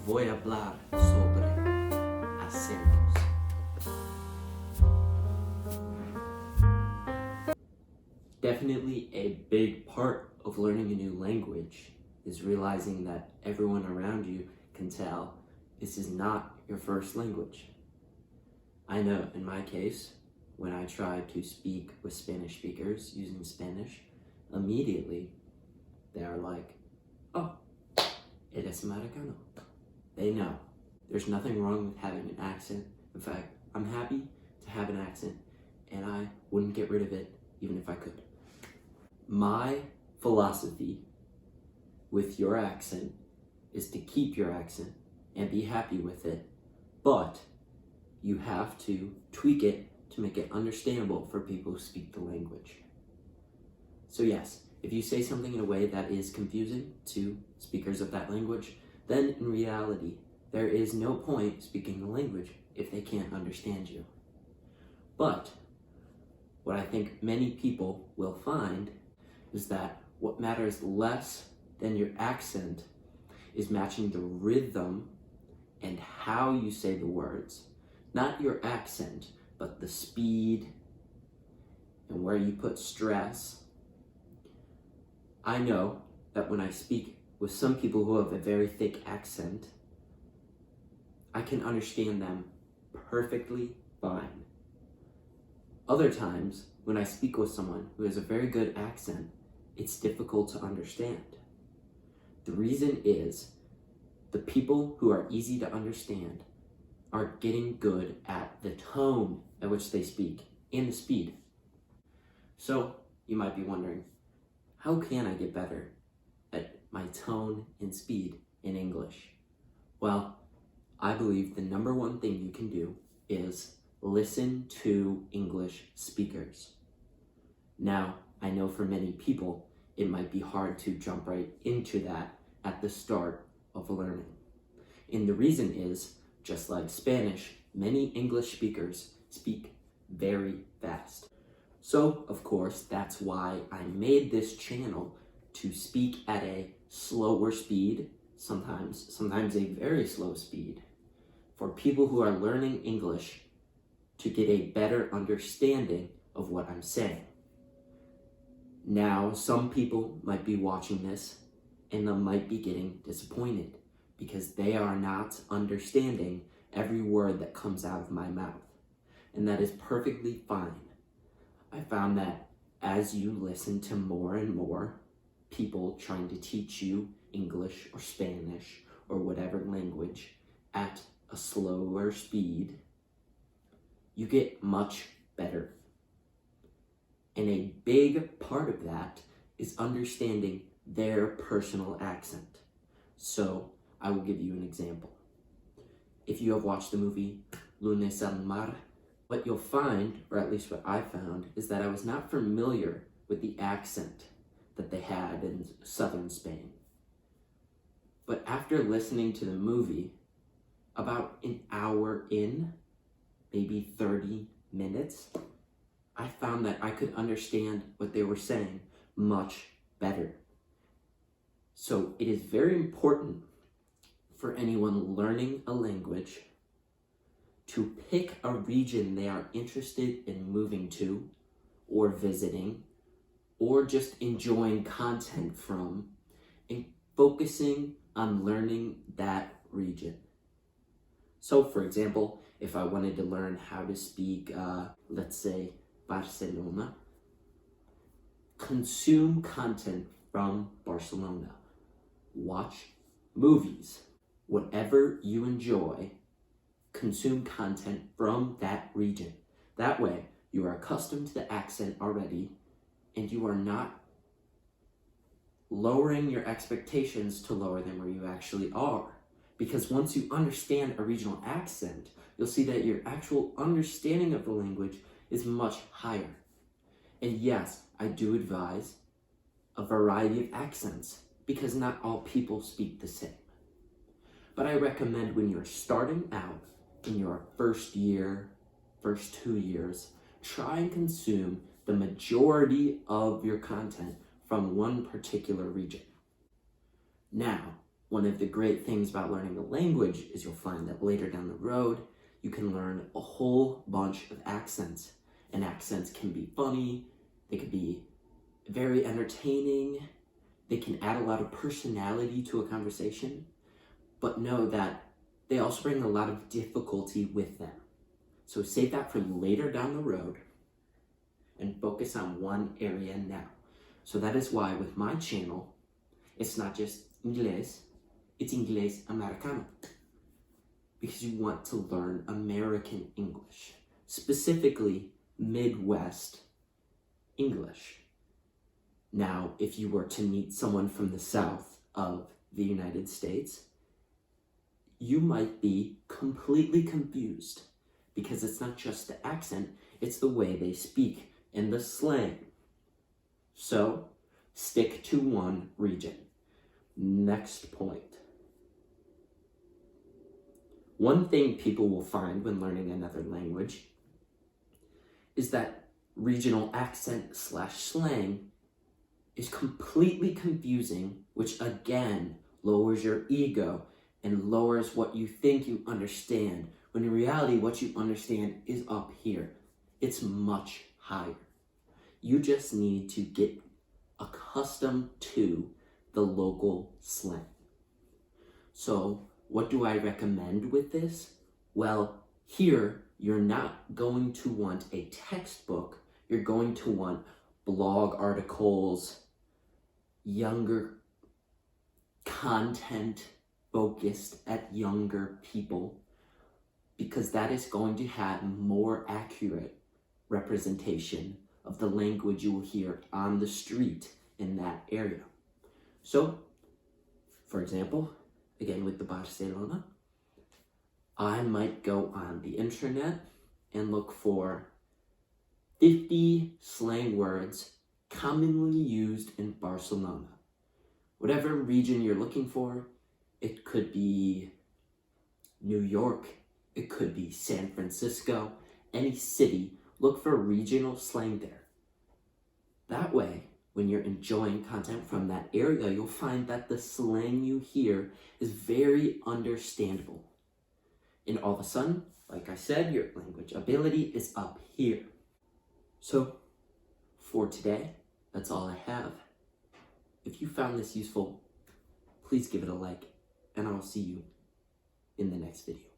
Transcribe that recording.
voy a hablar sobre acentos. Definitely a big part of learning a new language is realizing that everyone around you can tell this is not your first language. I know in my case, when I tried to speak with Spanish speakers using Spanish, immediately they are like, oh, eres Americano. They know. There's nothing wrong with having an accent. In fact, I'm happy to have an accent and I wouldn't get rid of it even if I could. My philosophy with your accent is to keep your accent and be happy with it, but you have to tweak it to make it understandable for people who speak the language. So yes, if you say something in a way that is confusing to speakers of that language, then in reality, there is no point speaking the language if they can't understand you. But what I think many people will find is that what matters less than your accent is matching the rhythm and how you say the words. Not your accent, but the speed and where you put stress. I know that when I speak with some people who have a very thick accent, I can understand them perfectly fine. Other times, when I speak with someone who has a very good accent, it's difficult to understand. The reason is the people who are easy to understand are getting good at the tone at which they speak and the speed. So you might be wondering, how can I get better at my tone and speed in English? Well, I believe the number one thing you can do is listen to English speakers. Now, I know for many people, it might be hard to jump right into that at the start of learning. And the reason is, just like Spanish, many English speakers speak very fast. So, of course, that's why I made this channel to speak at a slower speed, sometimes a very slow speed, for people who are learning English to get a better understanding of what I'm saying. Now, some people might be watching this and they might be getting disappointed because they are not understanding every word that comes out of my mouth. And that is perfectly fine. I found that as you listen to more and more people trying to teach you English or Spanish or whatever language at a slower speed, you get much better. And a big part of that is understanding their personal accent. So I will give you an example. If you have watched the movie Lunes al Mar, what you'll find, or at least what I found, is that I was not familiar with the accent that they had in southern Spain. But after listening to the movie, about an hour in, maybe 30 minutes, I found that I could understand what they were saying much better. So it is very important for anyone learning a language to pick a region they are interested in moving to or visiting or just enjoying content from and focusing on learning that region. So for example, if I wanted to learn how to speak, let's say, Barcelona, consume content from Barcelona. Watch movies. Whatever you enjoy, consume content from that region. That way, you are accustomed to the accent already, and you are not lowering your expectations to lower them where you actually are. Because once you understand a regional accent, you'll see that your actual understanding of the language is much higher. And yes, I do advise a variety of accents because not all people speak the same. But I recommend when you're starting out in your first year, first 2 years, try and consume the majority of your content from one particular region. Now, one of the great things about learning a language is you'll find that later down the road, you can learn a whole bunch of accents. And accents can be funny, they can be very entertaining, they can add a lot of personality to a conversation, but know that they also bring a lot of difficulty with them. So save that for later down the road and focus on one area now. So that is why with my channel, it's not just Inglés, it's Inglés Americano. Because you want to learn American English, specifically Midwest English. Now, if you were to meet someone from the south of the United States, you might be completely confused because it's not just the accent, it's the way they speak and the slang. So, stick to one region. Next point. One thing people will find when learning another language is that regional accent / slang is completely confusing, which again lowers your ego and lowers what you think you understand, when in reality what you understand is up here. It's much higher. You just need to get accustomed to the local slang. So, what do I recommend with this? Well, here you're not going to want a textbook, you're going to want blog articles, younger content focused at younger people, because that is going to have more accurate representation of the language you will hear on the street in that area. So, for example, again with the Barcelona, I might go on the internet and look for 50 slang words commonly used in Barcelona. Whatever region you're looking for, it could be New York, it could be San Francisco, any city, look for regional slang there. That way, when you're enjoying content from that area, you'll find that the slang you hear is very understandable. And all of a sudden, like I said, your language ability is up here. So, for today, that's all I have. If you found this useful, please give it a like, and I will see you in the next video.